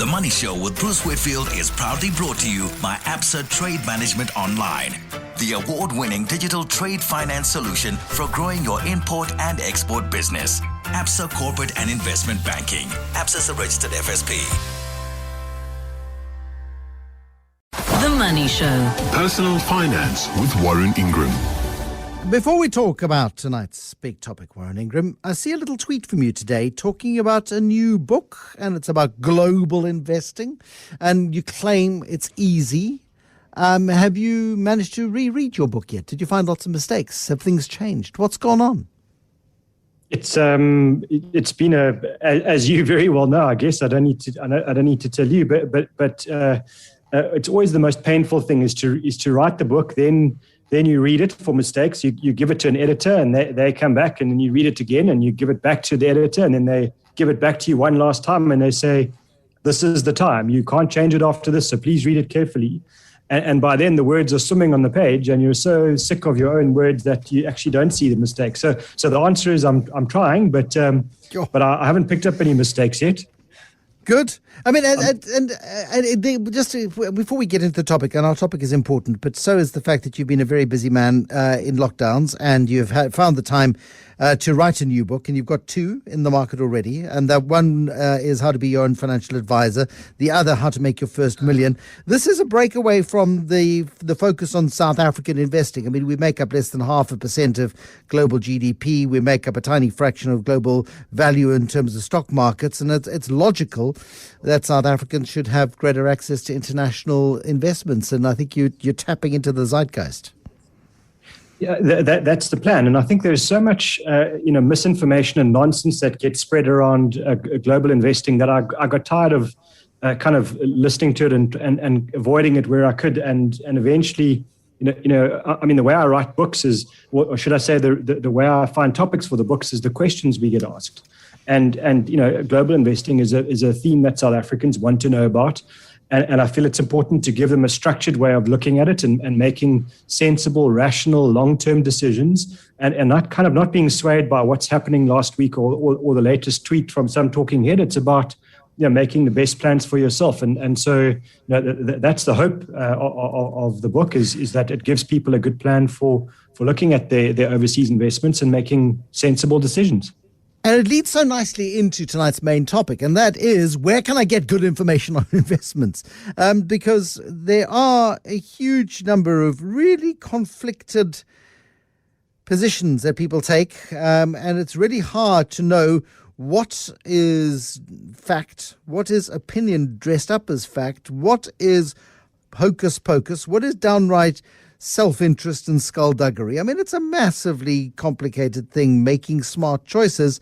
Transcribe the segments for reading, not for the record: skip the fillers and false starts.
The Money Show with Bruce Whitfield is proudly brought to you by Absa Trade Management Online, the award-winning digital trade finance solution for growing your import and export business. Absa Corporate and Investment Banking. Absa is a registered FSP. The Money Show. Personal Finance with Warren Ingram. Before we talk about tonight's big topic, Warren Ingram, I see a little tweet from you today talking about a new book, and it's about global investing, and you claim it's easy. Have you managed to reread your book yet? Did you find lots of mistakes? Have things changed? What's gone on? It's been as you very well know. I guess I don't need to tell you, but it's always the most painful thing is to write the book, then you read it for mistakes. You give it to an editor, and they come back, and then you read it again, and you give it back to the editor, and then they give it back to you one last time, and they say, "This is the time. You can't change it after this, so please read it carefully." And by then, the words are swimming on the page, and you're so sick of your own words that you actually don't see the mistakes. So the answer is, I'm trying, but I haven't picked up any mistakes yet. Good. I mean, before we get into the topic, and our topic is important, but so is the fact that you've been a very busy man in lockdowns, and you've found the time to write a new book, and you've got two in the market already. And that one is How to Be Your Own Financial Advisor. The other, How to Make Your First Million. This is a breakaway from the focus on South African investing. I mean, we make up less than 0.5% of global GDP. We make up a tiny fraction of global value in terms of stock markets, and it's logical that South Africans should have greater access to international investments. And I think you're tapping into the zeitgeist. Yeah, that's the plan. And I think there's so much, misinformation and nonsense that gets spread around global investing that I got tired of kind of listening to it and avoiding it where I could. And eventually, the way I write books is, or should I say the way I find topics for the books is the questions we get asked. And global investing is a theme that South Africans want to know about. And I feel it's important to give them a structured way of looking at it and making sensible, rational, long-term decisions and not being swayed by what's happening last week or the latest tweet from some talking head. It's about making the best plans for yourself. And so that's the hope of the book is that it gives people a good plan for looking at their overseas investments and making sensible decisions. And it leads so nicely into tonight's main topic, and that is, where can I get good information on investments? Because there are a huge number of really conflicted positions that people take, and it's really hard to know what is fact, what is opinion dressed up as fact, what is hocus pocus, what is downright self-interest and skullduggery. I mean, it's a massively complicated thing, making smart choices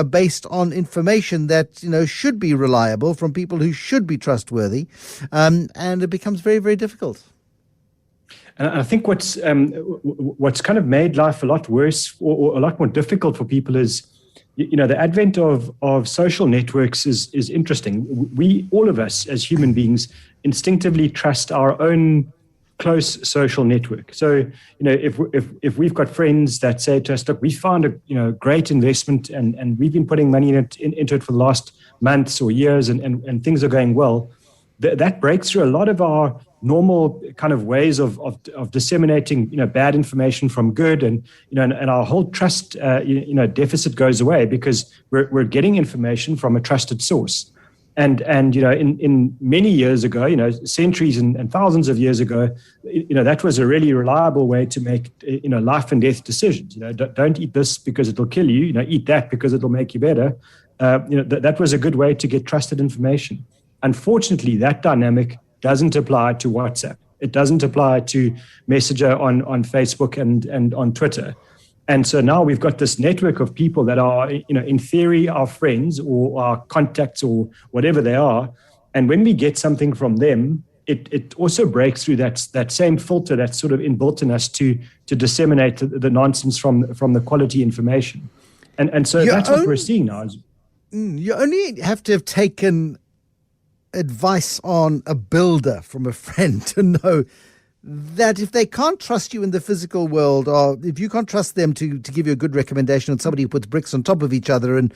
based on information that, should be reliable from people who should be trustworthy. And it becomes very, very difficult. And I think what's kind of made life a lot worse or a lot more difficult for people is, the advent of social networks is interesting. We, all of us as human beings, instinctively trust our own close social network. So, if we've got friends that say to us, look, we found a great investment and we've been putting money into it for the last months or years and things are going well, that breaks through a lot of our normal kind of ways of disseminating, bad information from good and our whole trust, deficit goes away because we're getting information from a trusted source. And in many years ago, centuries and thousands of years ago, that was a really reliable way to make, life and death decisions. Don't eat this because it'll kill you. Eat that because it'll make you better. That was a good way to get trusted information. Unfortunately, that dynamic doesn't apply to WhatsApp. It doesn't apply to Messenger on Facebook and on Twitter. And so now we've got this network of people that are, in theory, our friends or our contacts or whatever they are. And when we get something from them, it also breaks through that same filter that's sort of inbuilt in us to disseminate the nonsense from the quality information. And so that's what we're seeing now. You only have to have taken advice on a builder from a friend to know that if they can't trust you in the physical world, or if you can't trust them to give you a good recommendation on somebody who puts bricks on top of each other and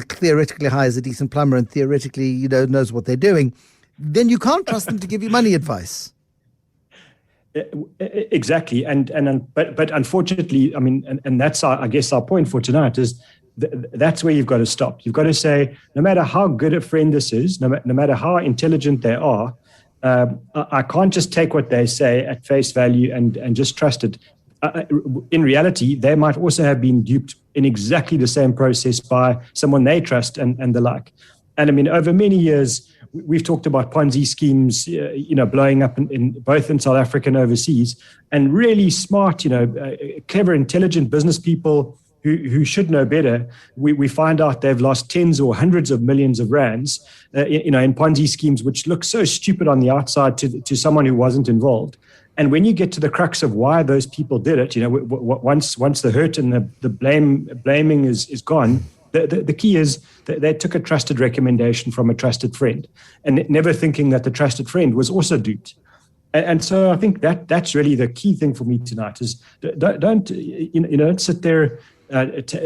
theoretically hires a decent plumber and theoretically, knows what they're doing, then you can't trust them to give you money advice. Exactly, but unfortunately, I mean, and that's I guess our point for tonight is that's where you've got to stop. You've got to say, no matter how good a friend this is, no matter how intelligent they are, I can't just take what they say at face value and just trust it. In reality, they might also have been duped in exactly the same process by someone they trust and the like. And I mean, over many years, we've talked about Ponzi schemes, blowing up in both in South Africa and overseas, and really smart, clever, intelligent business people who should know better. We find out they've lost tens or hundreds of millions of rands, in Ponzi schemes, which look so stupid on the outside to someone who wasn't involved. And when you get to the crux of why those people did it, once the hurt and the blaming is gone. The key is that they took a trusted recommendation from a trusted friend, and never thinking that the trusted friend was also duped. And so I think that's really the key thing for me tonight is don't sit there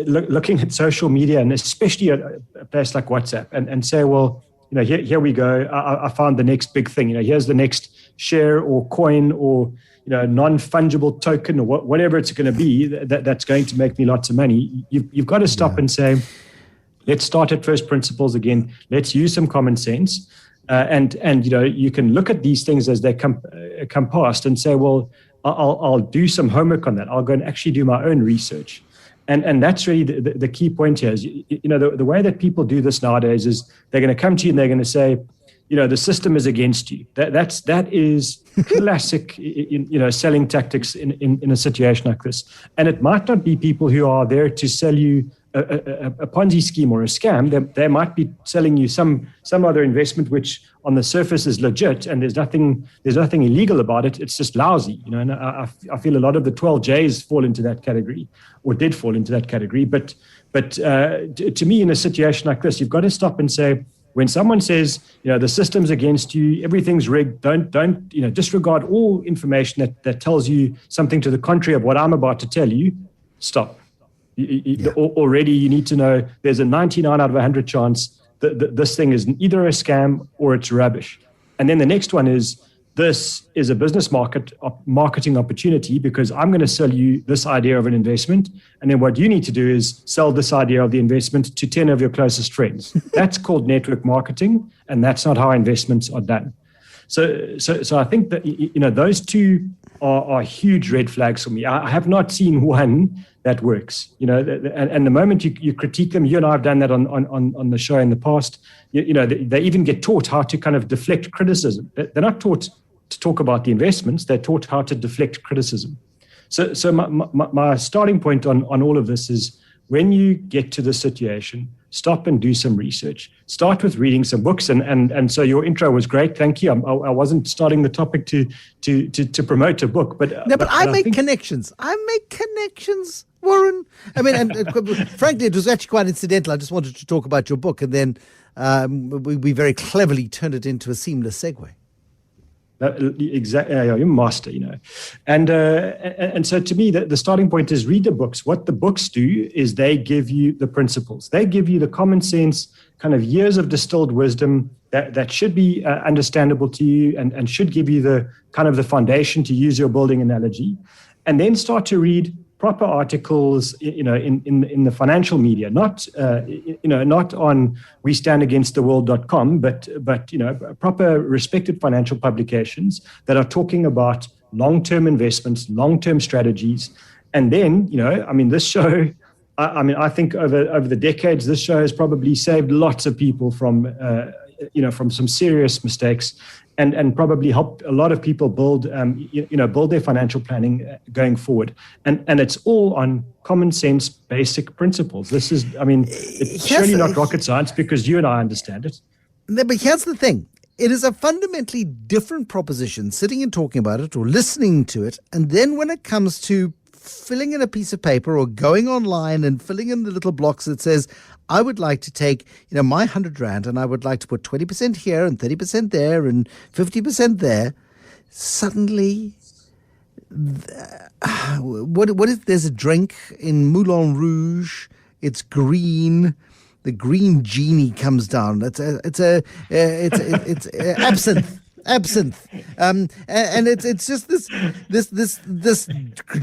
looking at social media, and especially a place like WhatsApp, and say, well, here we go. I found the next big thing. Here's the next share or coin or non-fungible token or whatever it's going to be that's going to make me lots of money. You've got to stop and say, let's start at first principles again. Let's use some common sense, and you can look at these things as they come past and say, well, I'll do some homework on that. I'll go and actually do my own research. And that's really the key point here is, the way that people do this nowadays is they're going to come to you and they're going to say, the system is against you. That is classic, selling tactics in a situation like this. And it might not be people who are there to sell you a Ponzi scheme or a scam. They might be selling you some other investment which on the surface is legit, and there's nothing illegal about it. It's just lousy, And I feel a lot of the 12 J's fall into that category, or did fall into that category. But to me, in a situation like this, you've got to stop and say, when someone says, the system's against you, everything's rigged, don't disregard all information that tells you something to the contrary of what I'm about to tell you. Stop. Already, you need to know there's a 99 out of 100 chance that this thing is either a scam or it's rubbish. And then the next one is, this is a business marketing opportunity because I'm going to sell you this idea of an investment. And then what you need to do is sell this idea of the investment to 10 of your closest friends. That's called network marketing. And that's not how investments are done. So I think that, those two are huge red flags for me. I have not seen one that works, and the moment you critique them, you and I have done that on the show in the past, they even get taught how to kind of deflect criticism. They're not taught to talk about the investments, they're taught how to deflect criticism. So my starting point on all of this is, when you get to the situation, stop and do some research. Start with reading some books. And so your intro was great. Thank you. I wasn't starting the topic to promote a book, but I make connections. Warren. I mean, and frankly, it was actually quite incidental. I just wanted to talk about your book, and then we very cleverly turned it into a seamless segue. Exactly, you're a master, and so to me, the starting point is read the books. What the books do is they give you the principles. They give you the common sense, kind of years of distilled wisdom that should be understandable to you, and should give you the kind of the foundation, to use your building analogy, and then start to read proper articles, in the financial media, not on WeStandAgainstTheWorld.com, but proper respected financial publications that are talking about long-term investments, long-term strategies. And then, this show, I think over the decades, this show has probably saved lots of people from some serious mistakes, and probably help a lot of people build their financial planning going forward. And it's all on common sense, basic principles. This is, it's surely not rocket science, because you and I understand it. But here's the thing. It is a fundamentally different proposition sitting and talking about it or listening to it. And then when it comes to filling in a piece of paper or going online and filling in the little blocks that says, I would like to take, my 100 Rand, and I would like to put 20% here and 30% there and 50% there. Suddenly what is, there's a drink in Moulin Rouge. It's green. The green genie comes down. It's absinthe. Absinthe, and it's just this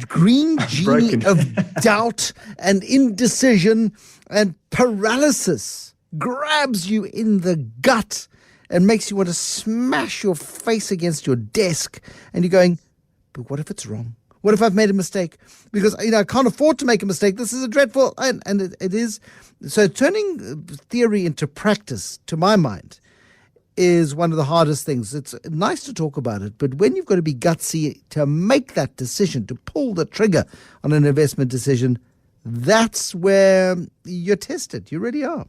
green genie of doubt and indecision and paralysis grabs you in the gut and makes you want to smash your face against your desk, and you're going, but what if it's wrong? What if I've made a mistake? Because I can't afford to make a mistake. This is a dreadful, and it is. So turning theory into practice, to my mind, is one of the hardest things. It's nice to talk about it, but when you've got to be gutsy to make that decision, to pull the trigger on an investment decision, that's where you're tested. You really are.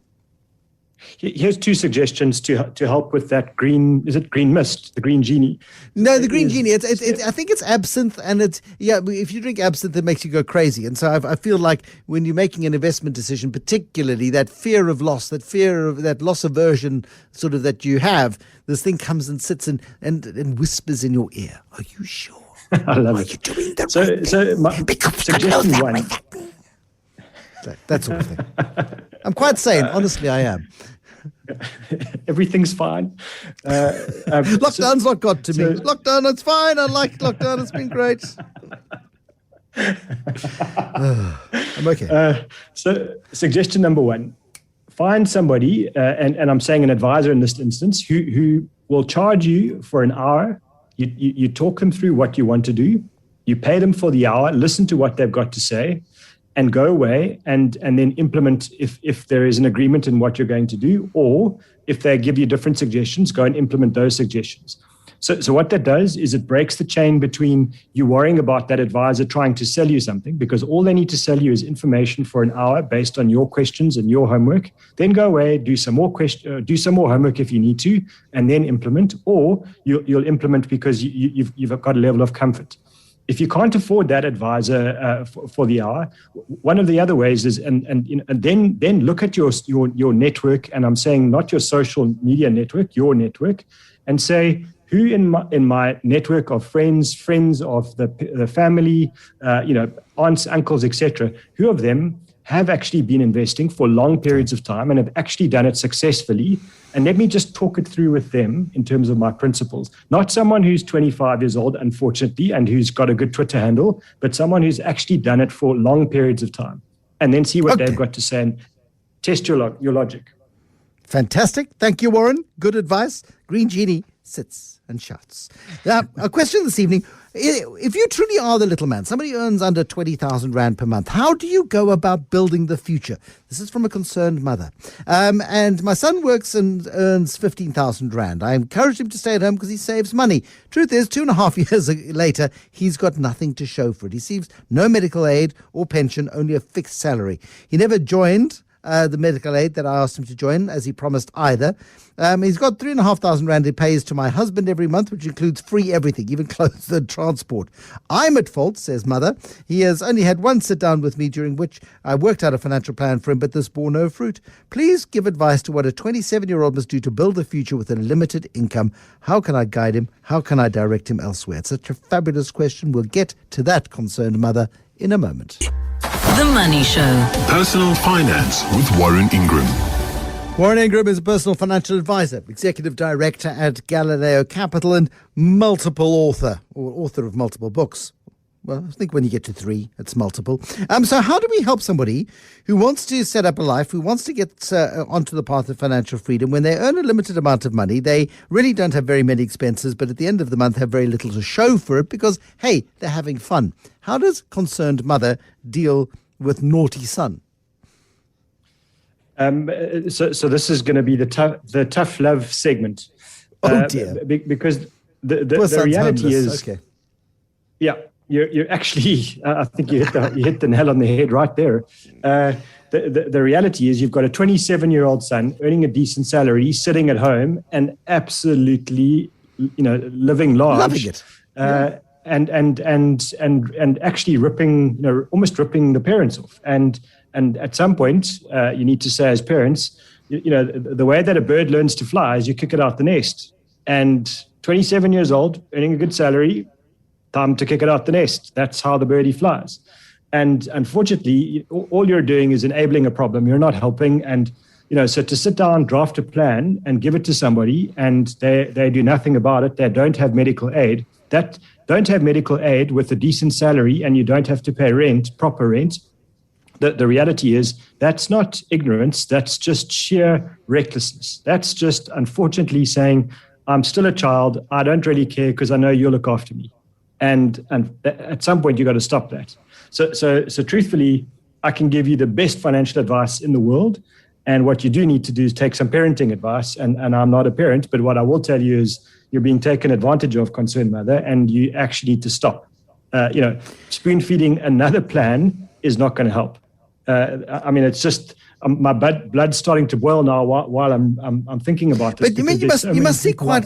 Here's two suggestions to help with that green. Is it green mist? The green genie? No, the green genie. It's I think it's absinthe, and it's if you drink absinthe, it makes you go crazy. And so I feel like when you're making an investment decision, particularly that fear of loss, that fear of that loss aversion, sort of that you have, this thing comes and sits and whispers in your ear. Are you sure? I love it. Are you doing the right thing? So my suggestion one. That sort of thing. I'm quite sane. Honestly, I am. Everything's fine. Lockdown's not got to me. Lockdown, it's fine. I like lockdown. It's been great. I'm okay. So suggestion number one, find somebody, and I'm saying an advisor in this instance, who will charge you for an hour. You talk them through what you want to do. You pay them for the hour, listen to what they've got to say, and go away and then implement if there is an agreement in what you're going to do, or if they give you different suggestions, go and implement those suggestions. So what that does is it breaks the chain between you worrying about that advisor trying to sell you something, because all they need to sell you is information for an hour based on your questions and your homework. Then go away, do some more homework if you need to, and then implement, or you'll implement because you've got a level of comfort. If you can't afford that advisor for the hour, one of the other ways is, and then look at your network, and I'm saying not your social media network, your network, and say, who in my network of friends of the family, aunts, uncles, etc., who of them have actually been investing for long periods of time and have actually done it successfully. And let me just talk it through with them in terms of my principles. Not someone who's 25 years old, unfortunately, and who's got a good Twitter handle, but someone who's actually done it for long periods of time. And then see what they've got to say and test your logic. Fantastic. Thank you, Warren. Good advice. Green Genie sits and shouts. Now, a question this evening. If you truly are the little man, somebody earns under 20,000 Rand per month, how do you go about building the future? This is from a concerned mother. And my son works and earns 15,000 Rand. I encourage him to stay at home because he saves money. Truth is, 2.5 years later, he's got nothing to show for it. He receives no medical aid or pension, only a fixed salary. He never joined the medical aid that I asked him to join, as he promised either. He's got 3,500 Rand he pays to my husband every month, which includes free everything, even clothes and transport. I'm at fault, says mother. He has only had one sit down with me, during which I worked out a financial plan for him, but this bore no fruit. Please give advice to what a 27-year-old must do to build a future with a limited income. How can I guide him? How can I direct him elsewhere? It's such a fabulous question. We'll get to that, concerned mother, in a moment. The Money Show. Personal Finance with Warren Ingram. Warren Ingram is a personal financial advisor, executive director at Galileo Capital, and multiple author of multiple books. Well, I think when you get to 3, it's multiple. So how do we help somebody who wants to set up a life, who wants to get onto the path of financial freedom, when they earn a limited amount of money, they really don't have very many expenses, but at the end of the month have very little to show for it because, hey, they're having fun. How does concerned mother deal with naughty son? So this is going to be the tough love segment. Oh dear! Because the reality is, okay. Yeah, you're actually. I think you hit the nail on the head right there. The reality is, you've got a 27-year-old son earning a decent salary, sitting at home and absolutely, living large. Loving it. And actually almost ripping the parents off. And at some point, you need to say as parents, the way that a bird learns to fly is you kick it out the nest. And 27 years old, earning a good salary, time to kick it out the nest. That's how the birdie flies. And unfortunately, all you're doing is enabling a problem. You're not helping. And, so to sit down, draft a plan and give it to somebody and they do nothing about it, they don't have medical aid, don't have medical aid with a decent salary, and you don't have to pay rent, proper rent. The reality is that's not ignorance. That's just sheer recklessness. That's just, unfortunately, saying, I'm still a child. I don't really care because I know you'll look after me. And at some point, you've got to stop that. So truthfully, I can give you the best financial advice in the world. And what you do need to do is take some parenting advice. And I'm not a parent, but what I will tell you is you're being taken advantage of, concerned mother, and you actually need to stop. Spoon feeding another plan is not going to help. It's just my blood's starting to boil now while I'm thinking about this. But you must see quite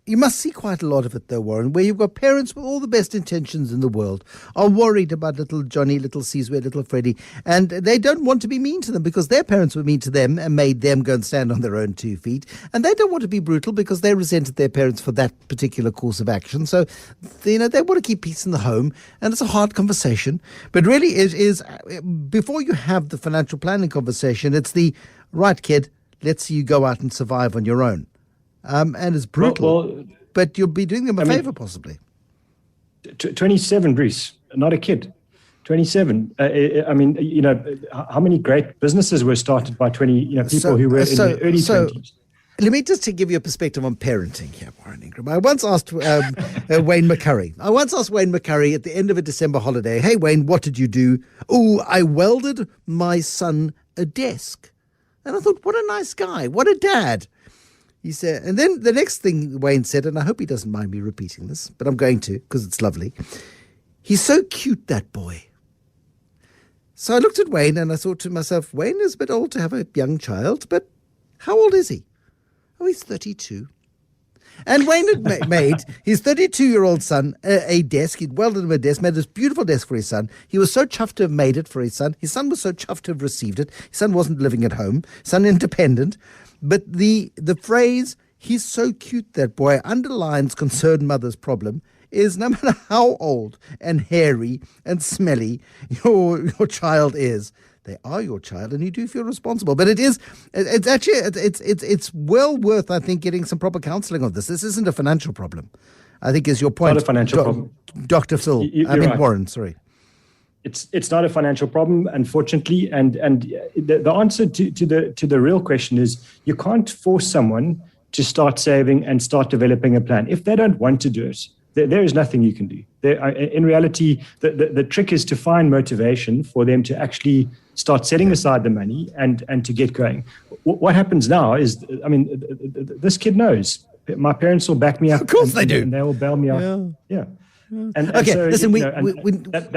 You must see quite a lot of it, though, Warren, where you've got parents with all the best intentions in the world are worried about little Johnny, little Caesar, little Freddie, and they don't want to be mean to them because their parents were mean to them and made them go and stand on their own 2 feet, and they don't want to be brutal because they resented their parents for that particular course of action. So, they want to keep peace in the home, and it's a hard conversation. But really, it is, before you have the financial planning conversation, it's the, right, kid, let's see you go out and survive on your own. And it's brutal, but you'll be doing them a favor, possibly. 27, Bruce, not a kid. 27. How many great businesses were started by people who were in their early 20s? Let me just give you a perspective on parenting here, Warren Ingram. I once asked Wayne McCurry at the end of a December holiday, hey, Wayne, what did you do? Oh, I welded my son a desk. And I thought, what a nice guy. What a dad. He said, and then the next thing Wayne said, and I hope he doesn't mind me repeating this, but I'm going to because it's lovely. He's so cute, that boy. So I looked at Wayne and I thought to myself, Wayne is a bit old to have a young child, but how old is he? Oh, he's 32. And Wayne had made his 32-year-old son a desk. He'd welded him a desk, made this beautiful desk for his son. He was so chuffed to have made it for his son. His son was so chuffed to have received it. His son wasn't living at home, son independent. But the phrase, he's so cute, that boy, underlines concerned mother's problem is no matter how old and hairy and smelly your child is, they are your child and you do feel responsible. But it's well worth, I think, getting some proper counselling on this. This isn't a financial problem, I think, is your point. Not a financial problem. Dr. Phil, right. Warren, sorry. It's not a financial problem, unfortunately, and the answer to the real question is you can't force someone to start saving and start developing a plan if they don't want to do it. There is nothing you can do. In reality, the trick is to find motivation for them to actually start setting aside the money and to get going. What happens now is, this kid knows my parents will back me up. Of course they do, and they will bail me out. Yeah. Listen,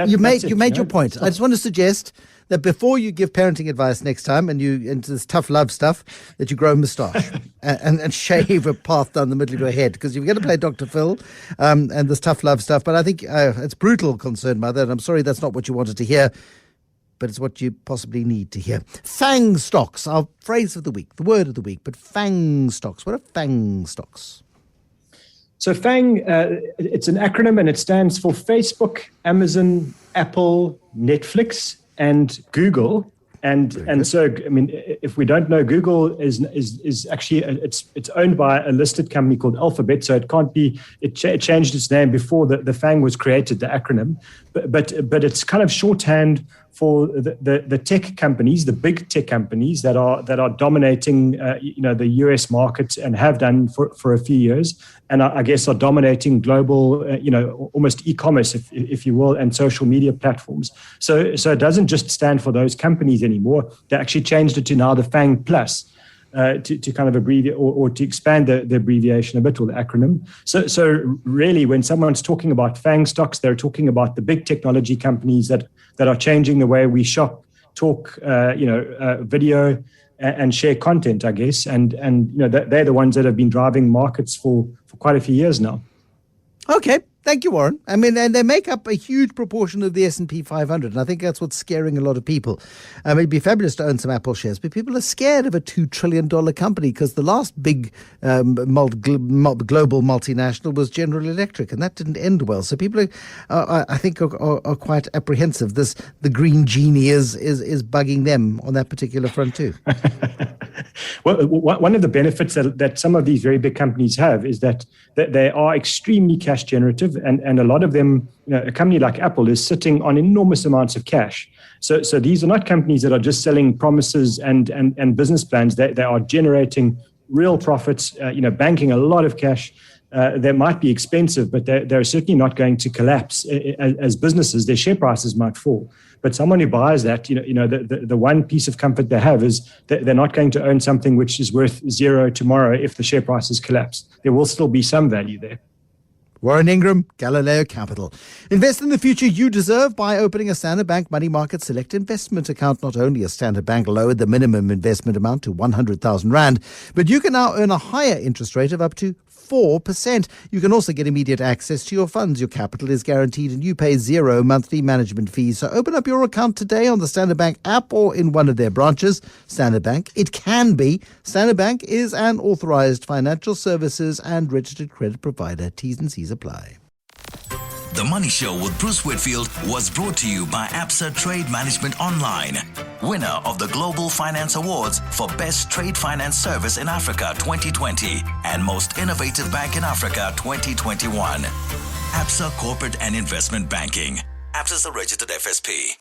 you made your point. I just want to suggest that before you give parenting advice next time and you into this tough love stuff, that you grow a moustache and shave a path down the middle of your head, because you're going to play Dr. Phil and this tough love stuff. But I think it's brutal, concerned mother, and I'm sorry that's not what you wanted to hear, but it's what you possibly need to hear. FANG stocks, our phrase of the week, the word of the week, but FANG stocks. What are FANG stocks? So FANG, it's an acronym and it stands for Facebook, Amazon, Apple, Netflix, and Google. And so, if we don't know, Google is actually, it's owned by a listed company called Alphabet. So it can't be, it changed its name before the FANG was created, the acronym. But it's kind of shorthand for the tech companies, the big tech companies that are dominating, the US market and have done for a few years, and I guess are dominating global, almost e-commerce, if you will, and social media platforms. So it doesn't just stand for those companies anymore. They actually changed it to now the FANG Plus. To kind of abbreviate or to expand the abbreviation a bit, or the acronym. So really, when someone's talking about FANG stocks, they're talking about the big technology companies that are changing the way we shop, talk, video, and share content, I guess. And they're the ones that have been driving markets for quite a few years now. Okay. Thank you, Warren. I mean, and they make up a huge proportion of the S&P 500, and I think that's what's scaring a lot of people. It'd be fabulous to own some Apple shares, but people are scared of a $2 trillion company because the last big global multinational was General Electric, and that didn't end well. So people, I think, are quite apprehensive. The green genie is bugging them on that particular front too. Well, one of the benefits that some of these very big companies have is that they are extremely cash generative, and a lot of them, a company like Apple is sitting on enormous amounts of cash. So these are not companies that are just selling promises and business plans. They are generating real profits, banking a lot of cash. They might be expensive, but they're certainly not going to collapse as businesses. Their share prices might fall. But someone who buys that, the one piece of comfort they have is that they're not going to own something which is worth zero tomorrow if the share prices collapse. There will still be some value there. Warren Ingram, Galileo Capital. Invest in the future you deserve by opening a Standard Bank Money Market Select Investment account. Not only has Standard Bank lowered the minimum investment amount to 100,000 Rand, but you can now earn a higher interest rate of up to 4%. You can also get immediate access to your funds. Your capital is guaranteed and you pay 0 monthly management fees. So open up your account today on the Standard Bank app or in one of their branches. Standard Bank, it can be. Standard Bank is an authorized financial services and registered credit provider. T's and C's apply. The Money Show with Bruce Whitfield was brought to you by Absa Trade Management Online, winner of the Global Finance Awards for Best Trade Finance Service in Africa 2020 and Most Innovative Bank in Africa 2021. Absa Corporate and Investment Banking. Absa is a registered FSP.